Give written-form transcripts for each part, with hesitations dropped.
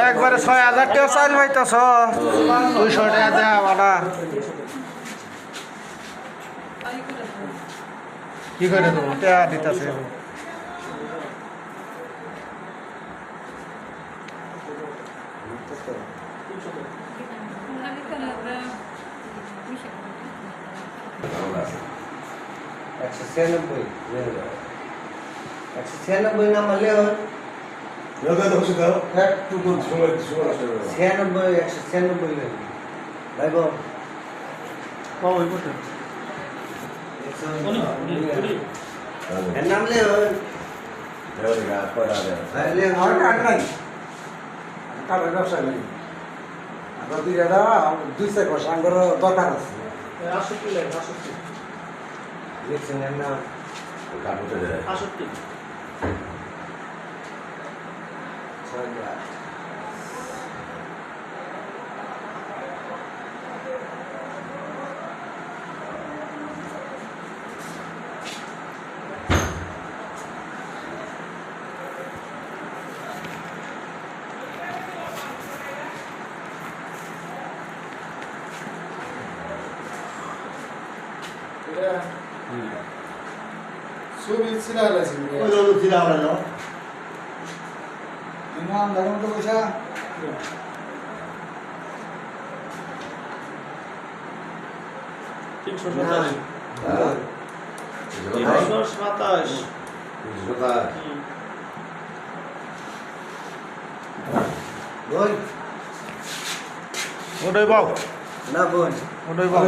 একবারে ৬,০০০ টাকা চাল পাইতেছ ২০০ টাকা দেওয়া বানা কি করে দেবো টাকা দিতেছে একশো 96 নাম্বার লেও একটু 96 196 ভাই বল এর নাম লেও দরকার আছে দেখছেন এর নাম ছবি ছিলা হলাছি ওই লোক ছিলা হলো নাম দাম তো পয়সা বল ওটাই বাউ না বল ওটাই বাউ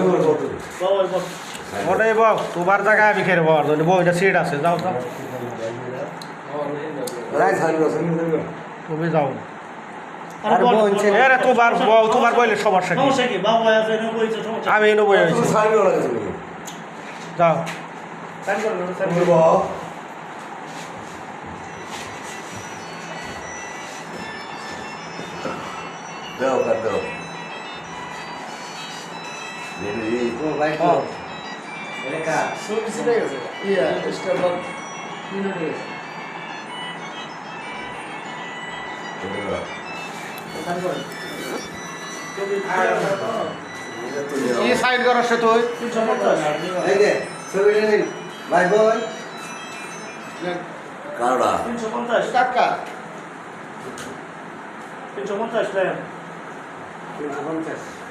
ওটাই বাউ তোমার জায়গায় আমি খেয়ে বল বউ এটা সিট আছে যাও যাও তুমি যাও আর বলছে এরে তোমার বউ তোমার বইলে সমস্যা কি আমি এনে বই আছি যাও ও ভাই তো এলাকা ছবি ছিলা গেছে ইয়া স্টার কি সাইড করছ তুই এই যে ছবিটা নিন ভাই বল কারোটা 350 টাকা 350 টাকা 350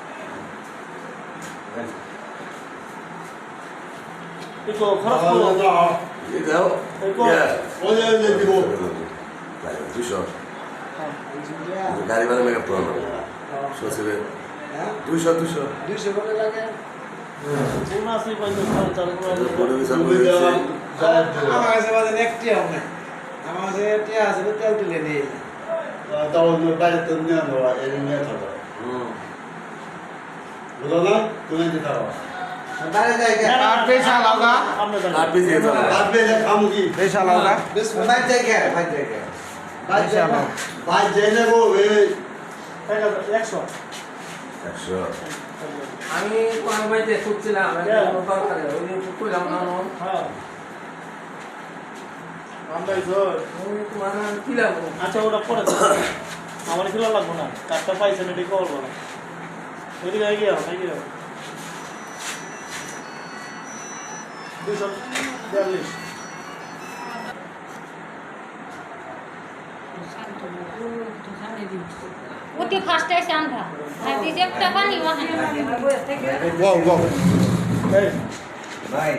이거 খরচ করো এই দাও 이거 ওই দিব দুশো গাড়ি ভাড়া মেকআপ করানো সসিবে 200 করে লাগে উনাসি পয়সা খরচ চালু বড় বিশাল আমার কাছে বাজে একটি হবে না আমার কাছে টিয়া আছে তেল তুলে নেই তাও বাইরে তো নিয়ে আনো এই নিয়ে থাকো বুঝলো না তুমি দিতে পারো দাঁড়ে যাই কে আর পয়সা লাওগা আর বেশি এটা আপনি যে কাম কি পয়সা লাওগা ভাই যাই কে ভাই যাই কে পয়সা লাও ভাই জেনে গো এই 100 আমি কোন বাইতে খুঁজছিলাম দরকারে ওই যে কইলাম না হ্যাঁ আমরা জোর তোমার কি লাগবে আচ্ছা ওটা পরে আমার খেলা লাগবে না কাটটা পাইছেন এটি করবো না এদিকে এগিয়ে যাও এগিয়ে যাও 242 ওটি ফার্স্ট এসে আনবা আর দিতে একটা পানি ওখানে বাউ বাউ ভাই ভাই